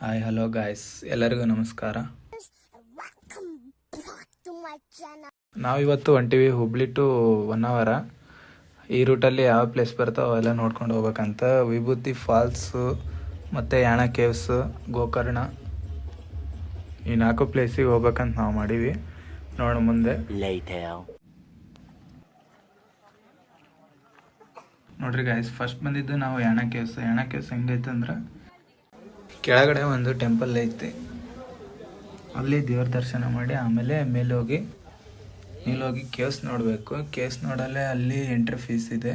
Hi hello guys, ಎಲ್ಲರಿಗೂ ನಮಸ್ಕಾರ. ನಾವಿವತ್ತು ಹೊಂಟಿವಿ ಹುಬ್ಳಿ ಟು ಹೊನ್ನಾವರ. ಈ ರೂಟಲ್ಲಿ ಯಾವ ಪ್ಲೇಸ್ ಬರ್ತಾವೆ ಅವೆಲ್ಲ ನೋಡ್ಕೊಂಡು ಹೋಗ್ಬೇಕಂತ. ವಿಭೂತಿ ಫಾಲ್ಸು ಮತ್ತು ಯಾಣ ಕೇವ್ಸ್, ಗೋಕರ್ಣ, ಈ 4 ಪ್ಲೇಸಿಗೆ ಹೋಗ್ಬೇಕಂತ ನಾವು ಮಾಡೀವಿ. ನೋಡು ಮುಂದೆ ನೋಡ್ರಿ ಗಾಯ್ಸ್, ಫಸ್ಟ್ ಬಂದಿದ್ದು ನಾವು ಯಾಣ ಕೇವ್ಸ್. ಯಾಣ ಕೇವ್ಸ್ ಹೆಂಗೈತೆ ಅಂದ್ರೆ, ಕೆಳಗಡೆ ಒಂದು ಟೆಂಪಲ್ ಐತಿ, ಅಲ್ಲಿ ದೇವ್ರ ದರ್ಶನ ಮಾಡಿ ಆಮೇಲೆ ಮೇಲೋಗಿ ಕೇವ್ಸ್ ನೋಡಬೇಕು. ಕೇವ್ಸ್ ನೋಡಲ್ಲೇ ಅಲ್ಲಿ ಎಂಟ್ರಿ ಫೀಸ್ ಇದೆ.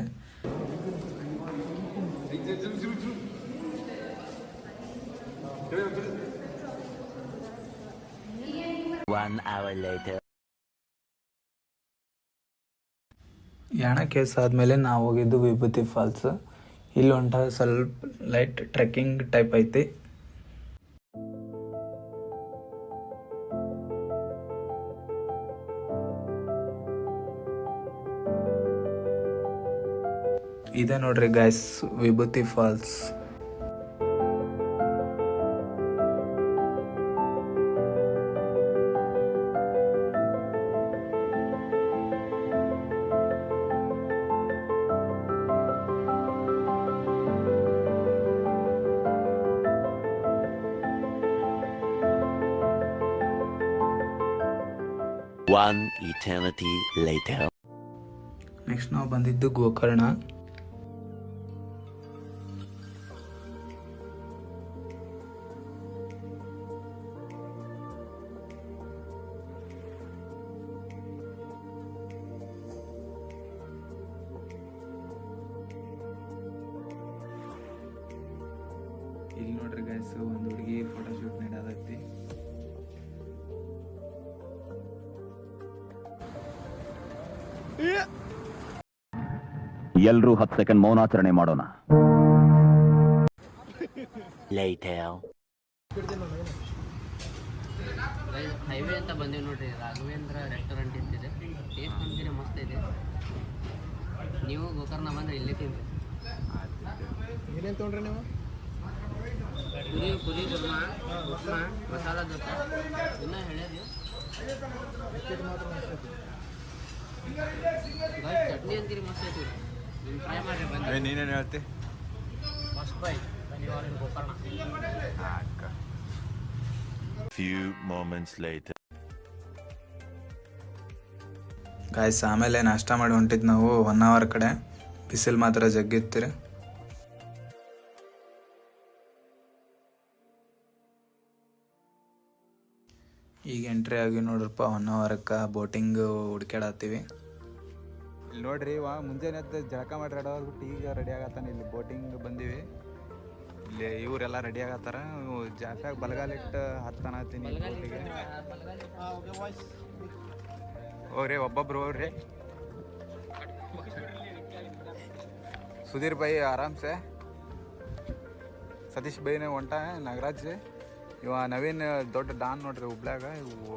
ಯಾಣ ಕೇವ್ಸ್ ಆದಮೇಲೆ ನಾವು ಹೋಗಿದ್ದು ವಿಭೂತಿ ಫಾಲ್ಸ್. ಇಲ್ಲಿ ಸ್ವಲ್ಪ ಲೈಟ್ ಟ್ರೆಕ್ಕಿಂಗ್ ಟೈಪ್ ಐತಿ. ಇದೆ ನೋಡ್ರಿ guys, Vibhuti falls. One eternity later. Next ನಾವು ಬಂದಿದ್ದು ಗೋಕರ್ಣ. ಇಲ್ಲಿ ನೋಡ್ರಿ ಗೈಸ್, ಒಂದು ಹುಡುಗಿ ಫೋಟೋಶೂಟ್ ನಡೆದೈತಿ. ಎಲ್ರೂ 10 ಸೆಕೆಂಡ್ ಮೌನಾಚರಣೆ ಮಾಡೋಣ. ಹೈವೇ ಅಂತ ಬಂದೇವಿ ನೋಡ್ರಿ. ರಾಘವೇಂದ್ರ ರೆಸ್ಟೋರೆಂಟ್ ಅಂತಿದೆ. ಟೇಸ್ಟ್ ಅಂತೀನಿ ಮಸ್ತ್ ಇದೆ. ನೀವು ಗೋಕರ್ಣ ಬಂದ್ರೆ ಇಲ್ಲೇ ತಿನ್ರಿ. ಏನೇನು ತೊಗೊಂಡ್ರಿ ನೀವು? ಪುರಿ ಕುರ್ಮಾ, ಉಪ್ಮಾ, ಮಸಾಲ ದೋಸೆ ಇನ್ನೂ ಹೇಳ್ಯಾರಿ. ಚಟ್ನಿ ಅಂತೀರಿ ಮಸ್ತ್ ಐತಿ. ನೀವು ಟ್ರೈ ಮಾಡಿರಿ ಬಂದು. ನೀನೇನು ಹೇಳ್ತಿ? Must by Gokarna. Few moments later. Guys, ಆಮೇಲೆ ನಾಷ್ಟ ಮಾಡಿ ಹೊಂಟಿದ್ದು ನಾವು ಹೊನ್ನಾವರ ಕಡೆ. ಬಿಸಿಲು ಮಾತ್ರ ಜಗ್ಗಿತ್ತೀರಿ. ಈಗ ಎಂಟ್ರಿ ಆಗಿ ನೋಡ್ರಪ್ಪ ಹೊನ್ನಾವರಕ್ಕೆ. ಬೋಟಿಂಗ್ ಹುಡ್ಕ್ಯಾಡತ್ತೀವಿ. ಇಲ್ಲಿ ನೋಡ್ರಿ, ಮುಂಜಾನೆ ಎದ್ದು ಜಳಕ ಮಾಡಿ ರೆಡಿ ಆಗ್ಬಿಟ್ಟು ಈಗ ರೆಡಿ ಆಗತ್ತಾನೆ. ಇಲ್ಲಿ ಬೋಟಿಂಗ್ ಬಂದೀವಿ. ಇಲ್ಲಿ ಇವರೆಲ್ಲ ರೆಡಿ ಆಗತ್ತಾರ. ಜಾಸ್ತಿಯಾಗಿ ಬಲಗಾಲಿಟ್ಟು ಹತ್ತಾನತ್ತೀನಿ ಬೋಟಿಗೆ. ಹೋಗ್ರಿ, ಒಬ್ಬೊಬ್ರು ಹೋಗ್ರಿ. ಸುಧೀರ್ ಭಾಯಿ ಆರಾಮ್ಸೆ, ಸತೀಶ್ ಬೈನ ಹೊಂಟ, ನಾಗರಾಜ್, ಇವ ನವೀನ್ ದೊಡ್ಡ ಡಾನ್ ನೋಡ್ರಿ ಹುಬ್ಳ್ಯಾಗ. ಇವು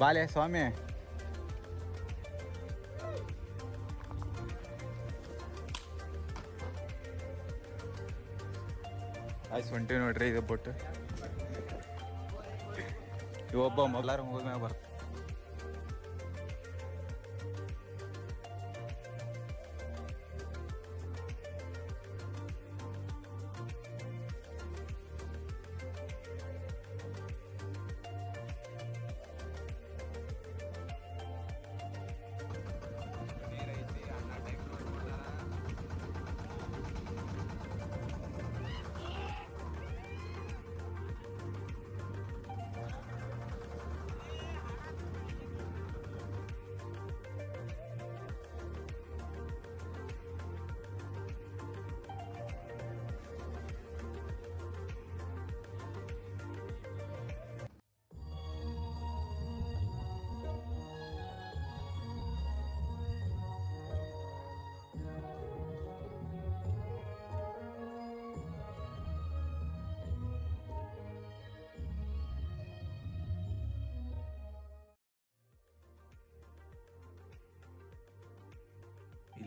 ಬಾಲೆ ಸ್ವಾಮಿ. ಆಯ್ತು ಹೊಂಟಿವಿ ನೋಡ್ರಿ. ಇದು ಬೋಟ್ ಇವೊಬ್ಬ ಮೊದಲಾರು ಮುಗಿದ ಮ್ಯಾಗ ಬರ್ತ.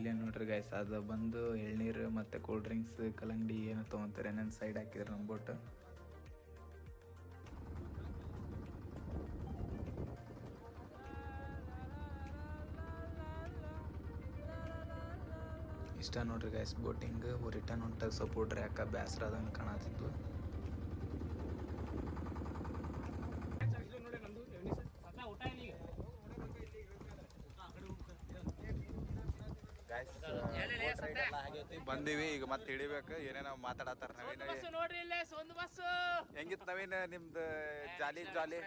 ಇಲ್ಲೇ ನೋಡ್ರಿ ಗೈಸ್ ಅದು ಬಂದು ಎಳ್ನೀರು ಮತ್ತು ಕೂಲ್ ಡ್ರಿಂಕ್ಸ್ ಕಲ್ಲಂಗಡಿ ಏನು ತೊಗೊತಾರೆ ನನ್ನ ಸೈಡ್ ಹಾಕಿದ್ರು ನಮ್ಮ ಬೋಟ್. ಇಷ್ಟ ನೋಡ್ರಿ ಗೈಸ್ ಬೋಟಿಂಗ್ ರಿಟರ್ನ್ ಹೊಂಟಾಗ ಸ್ವಲ್ಪ ಹುಡ್ರಿ ಯಾಕೆ ಬೇಸರ ಆದಂಗೆ ಕಾಣತಿದ್ದು. ಬಂದೀವಿ ಈಗ ಮತ್ತೆ ಹಿಡಿಬೇಕು ಏನೇನೋ ಮಾತಾಡತ್ತಾರ ನವೀನ್. ಹೆಂಗಿತ್ತು ನವೀನ್ ನಿಮ್ದು ಜಾಲಿ?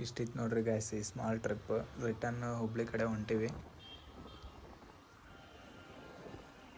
ಇಷ್ಟಿತ್ತು ನೋಡ್ರಿ ಗೈಸ್ ಈ ಸ್ಮಾಲ್ ಟ್ರಿಪ್. ರಿಟರ್ನ್ ಹುಬ್ಳಿ ಕಡೆ ಹೊಂಟಿವಿ.